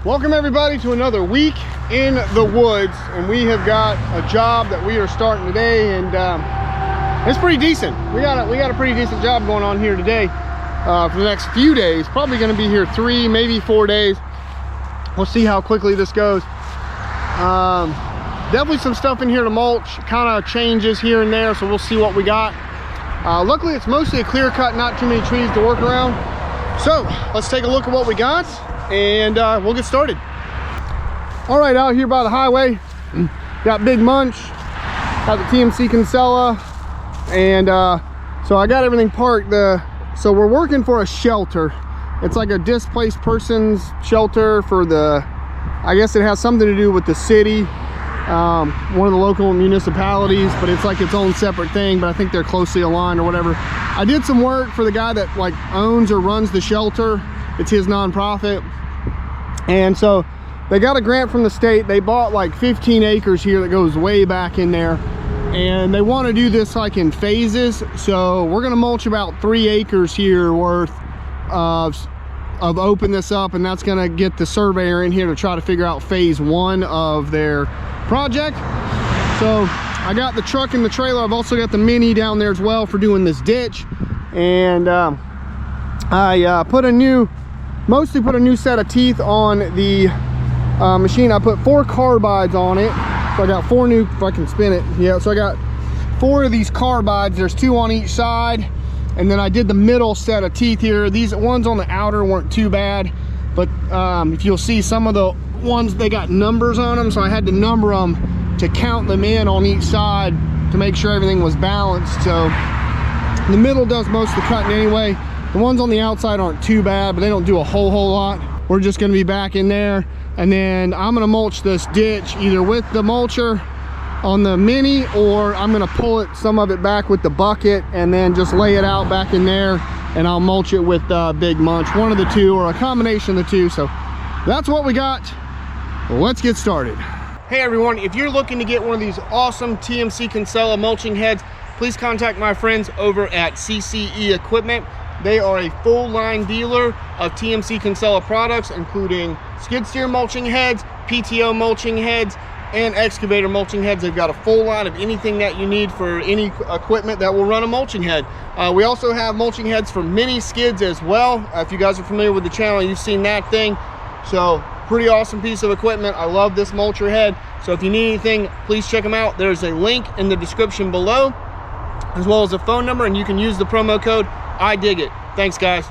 Welcome everybody to another week in the woods, and we have got a job that we are starting today, and it's pretty decent. We got a pretty decent job going on here today for the next few days. Probably going to be here 3, maybe 4 days. We'll see how quickly this goes. Definitely some stuff in here to mulch, kind of changes here and there, so we'll see what we got. Luckily it's mostly a clear cut, not too many trees to work around. So let's take a look at what we got, and we'll get started. All right, out here by the highway, got Big Munch, got the Tmc Cancela, and so I got everything parked. So we're working for a shelter. It's like a displaced person's shelter for the, I guess it has something to do with the city, one of the local municipalities, but it's like its own separate thing, but I think they're closely aligned or whatever. I did some work for the guy that like owns or runs the shelter. It's his nonprofit, and so they got a grant from the state. They bought like 15 acres here that goes way back in there, and they want to do this like in phases. So we're gonna mulch about 3 acres here worth of open this up, and that's gonna get the surveyor in here to try to figure out phase 1 of their project. So I got the truck and the trailer. I've also got the mini down there as well for doing this ditch, and I mostly put a new set of teeth on the machine. I put 4 carbides on it, so I got 4 new, if I can spin it, yeah, so I got 4 of these carbides. There's 2 on each side, and then I did the middle set of teeth here. These ones on the outer weren't too bad, but if you'll see, some of the ones, they got numbers on them, so I had to number them to count them in on each side to make sure everything was balanced. So the middle does most of the cutting anyway. The ones on the outside aren't too bad, but they don't do a whole lot. We're just gonna be back in there, and then I'm gonna mulch this ditch either with the mulcher on the mini, or I'm gonna pull it, some of it back with the bucket, and then just lay it out back in there, and I'll mulch it with Big Munch, one of the two, or a combination of the two. So that's what we got. Let's get started. Hey everyone, if you're looking to get one of these awesome Tmc Cancela mulching heads, please contact my friends over at CCE Equipment. They are a full line dealer of Tmc Cancela products, including skid steer mulching heads, PTO mulching heads, and excavator mulching heads. They've got a full line of anything that you need for any equipment that will run a mulching head. We also have mulching heads for mini skids as well. If you guys are familiar with the channel, you've seen that thing. So pretty awesome piece of equipment. I love this mulcher head. So if you need anything, please check them out. There's a link in the description below, as well as a phone number, and you can use the promo code I dig it. Thanks guys.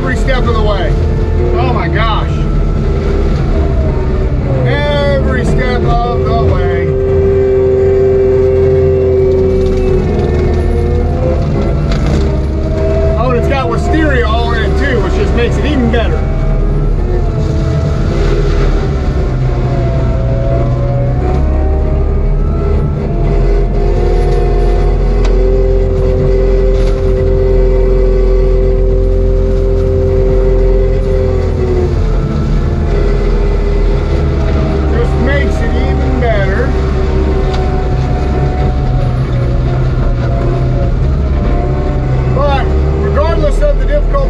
every step of the way. Oh my gosh. Every step of the way. Oh, and it's got Wisteria all in it too, which just makes it even better.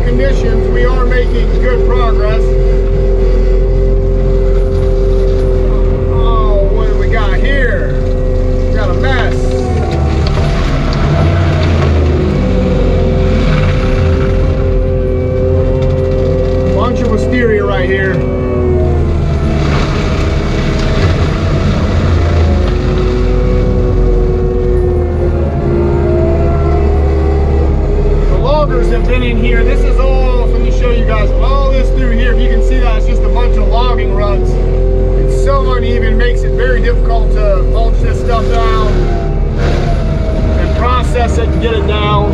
Conditions, we are making good progress. Oh, what do we got here? We got a mess. Bunch of Wisteria right here. Have been in here. This is all, let me show you guys all this through here. If you can see that, it's just a bunch of logging ruts. It's so uneven, makes it very difficult to mulch this stuff down and process it and get it down.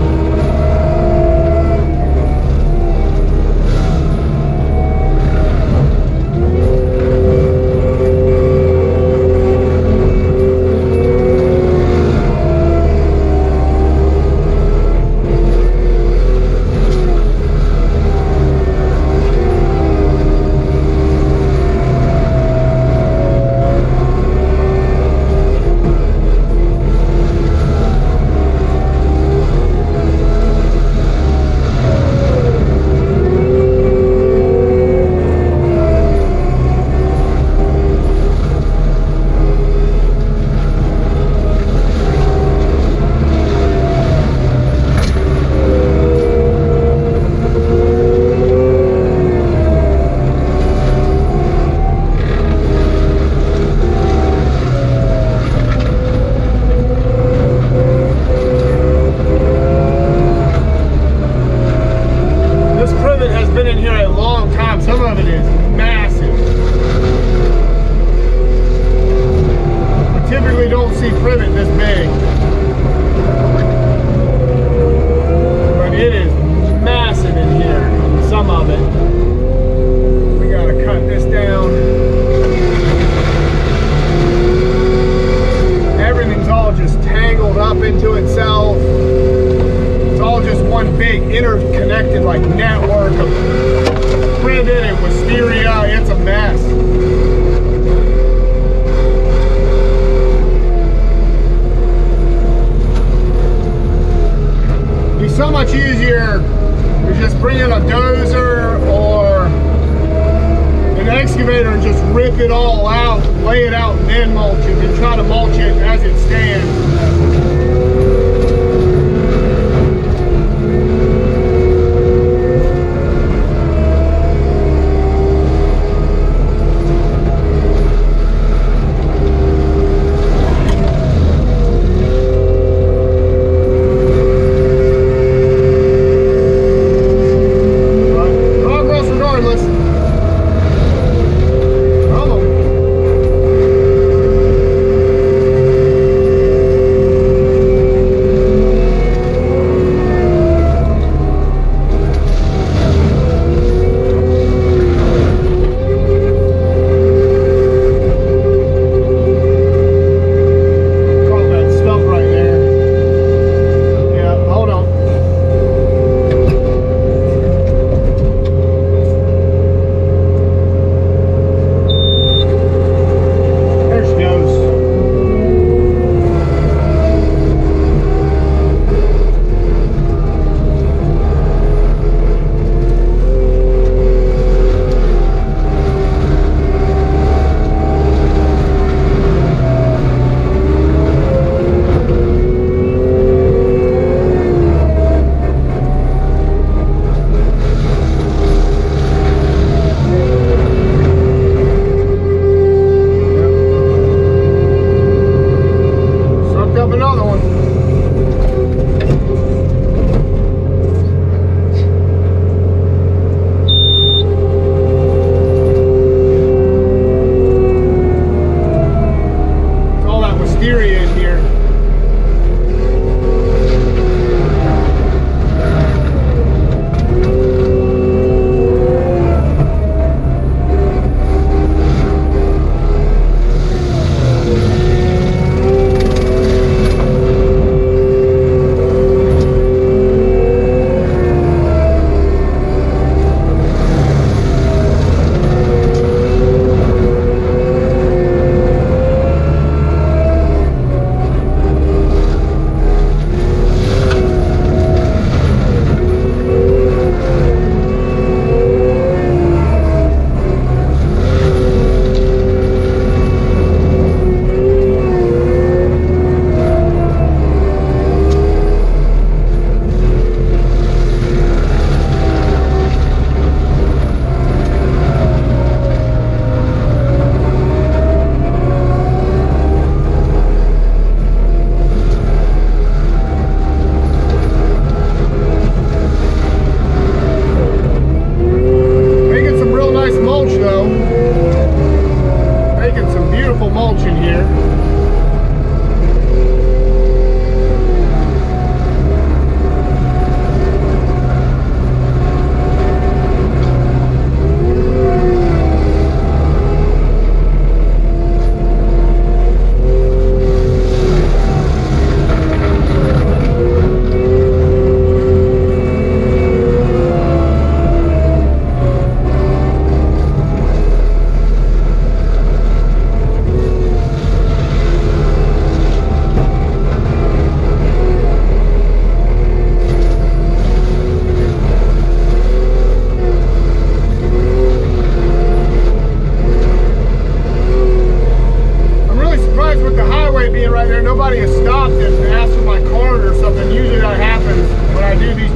Interconnected like network of privet and Wisteria. It's a mess. It'd be so much easier to just bring in a dozer or an excavator and just rip it all out, lay it out, and then mulch it, and try to mulch it as it stands.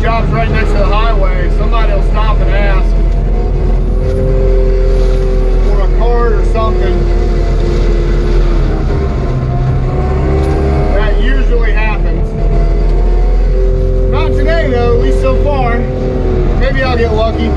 job's right next to the highway, somebody will stop and ask for a card or something. That usually happens. Not today though, at least so far. Maybe I'll get lucky.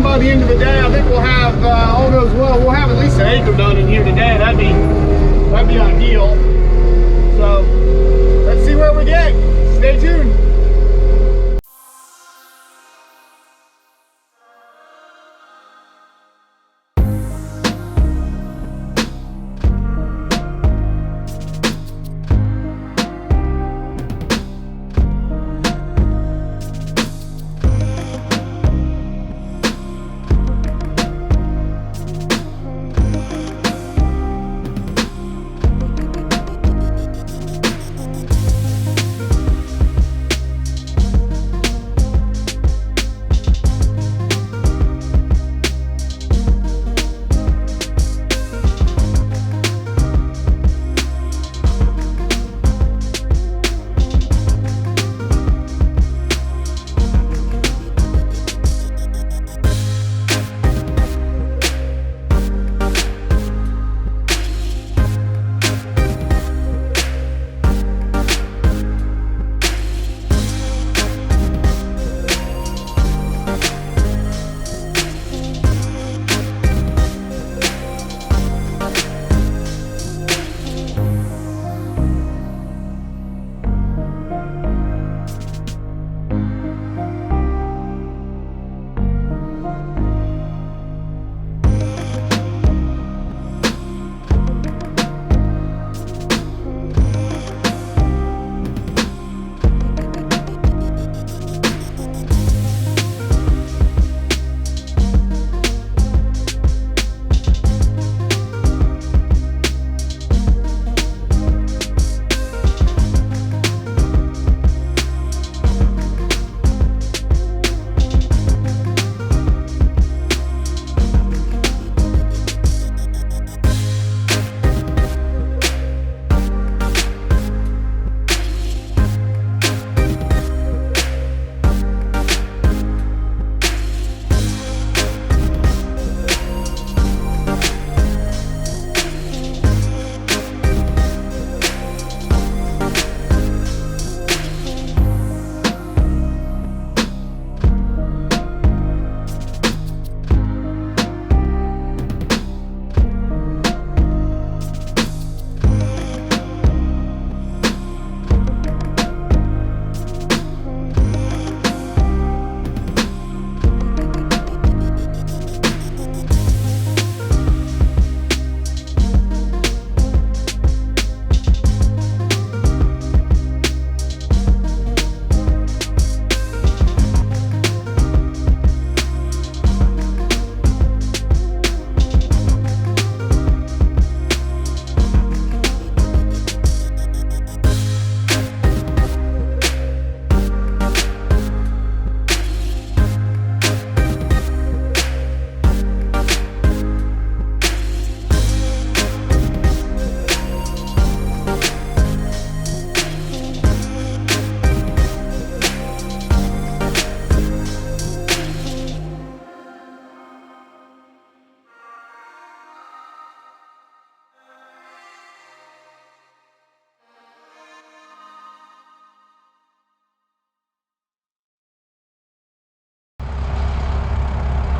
By the end of the day, I think we'll have, all goes well, we'll have at least an acre done in here today. That'd be ideal. So let's see where we get. Stay tuned.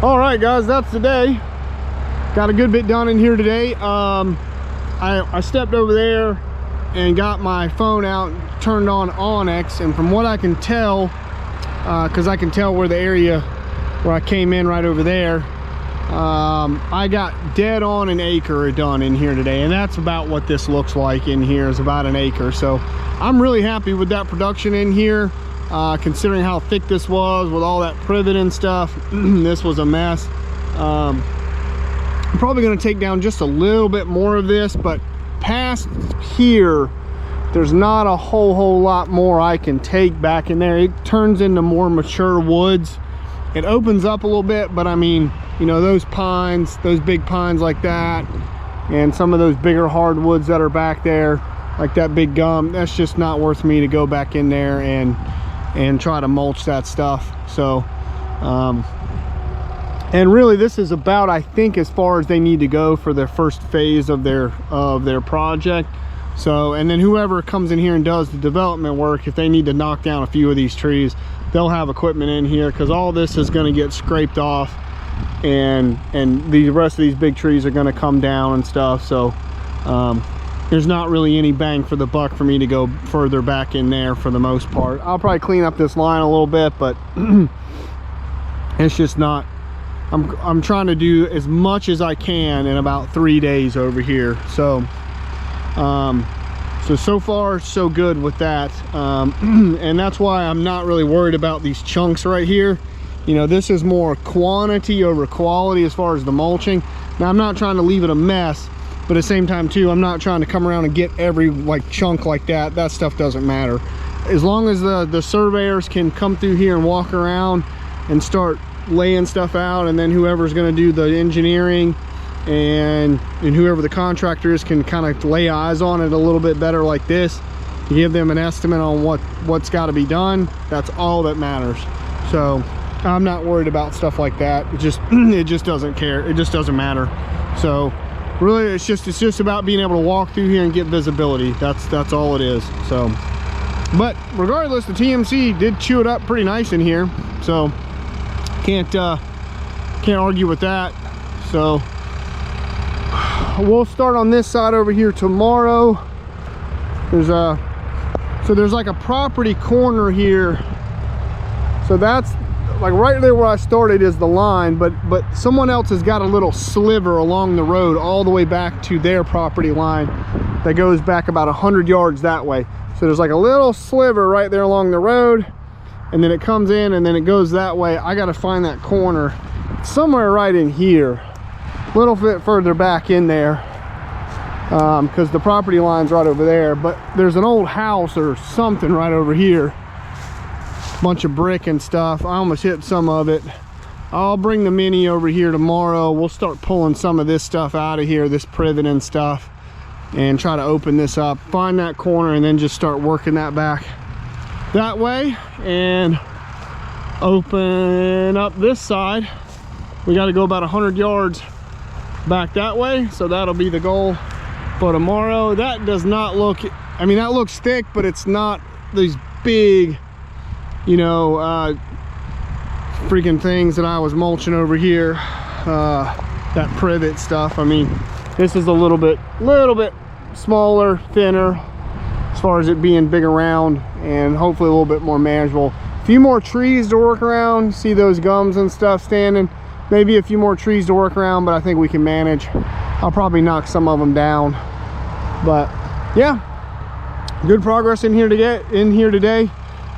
All right, guys, that's the day. Got a good bit done in here today. I stepped over there and got my phone out, turned on Onyx, and from what I can tell, because I can tell where the area where I came in right over there, I got dead on an acre done in here today, and that's about what this looks like in here, is about an acre. So I'm really happy with that production in here, considering how thick this was with all that privet and stuff. This was a mess. I'm probably going to take down just a little bit more of this, but past here there's not a whole lot more I can take back in there. It turns into more mature woods. It opens up a little bit, but I mean, you know, those pines, those big pines like that, and some of those bigger hardwoods that are back there, like that big gum, that's just not worth me to go back in there and try to mulch that stuff. So and really this is about, I think, as far as they need to go for their first phase of their project. So, and then whoever comes in here and does the development work, if they need to knock down a few of these trees, they'll have equipment in here, because all this is going to get scraped off, and the rest of these big trees are going to come down and stuff. So there's not really any bang for the buck for me to go further back in there for the most part. I'll probably clean up this line a little bit, but it's just not, I'm trying to do as much as I can in about 3 days over here. So so far so good with that. And that's why I'm not really worried about these chunks right here. You know, this is more quantity over quality as far as the mulching. Now I'm not trying to leave it a mess, but at the same time too, I'm not trying to come around and get every like chunk like that. That stuff doesn't matter. As long as the surveyors can come through here and walk around and start laying stuff out, and then whoever's going to do the engineering and whoever the contractor is can kind of lay eyes on it a little bit better like this, to give them an estimate on what's got to be done. That's all that matters. So I'm not worried about stuff like that. It just doesn't care. It just doesn't matter. So really it's just about being able to walk through here and get visibility. That's all it is. So, but regardless, the TMC did chew it up pretty nice in here, so can't argue with that. So we'll start on this side over here tomorrow. There's like a property corner here. So that's like right there where I started is the line, but someone else has got a little sliver along the road all the way back to their property line that goes back about 100 yards that way. So there's like a little sliver right there along the road, and then it comes in and then it goes that way. I got to find that corner somewhere right in here, a little bit further back in there, because the property line's right over there. But there's an old house or something right over here, bunch of brick and stuff. I almost hit some of it. I'll bring the Mini over here tomorrow. We'll start pulling some of this stuff out of here, this privet and stuff, and try to open this up, find that corner, and then just start working that back that way and open up this side. We got to go about 100 yards back that way, so that'll be the goal for tomorrow. That does not look, I mean, that looks thick, but it's not these big, you know, freaking things that I was mulching over here, that privet stuff. I mean, this is a little bit smaller, thinner, as far as it being big around, and hopefully a little bit more manageable. A few more trees to work around. See those gums and stuff standing? Maybe a few more trees to work around, but I think we can manage. I'll probably knock some of them down. But yeah, good progress in here today.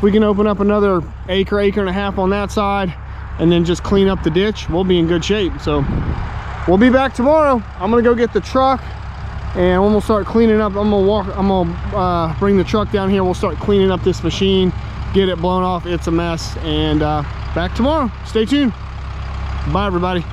We can open up another acre and a half on that side, and then just clean up the ditch. We'll be in good shape. So we'll be back tomorrow. I'm gonna go get the truck, and when we'll start cleaning up, I'm gonna bring the truck down here. We'll start cleaning up this machine, get it blown off. It's a mess. And back tomorrow. Stay tuned. Bye everybody.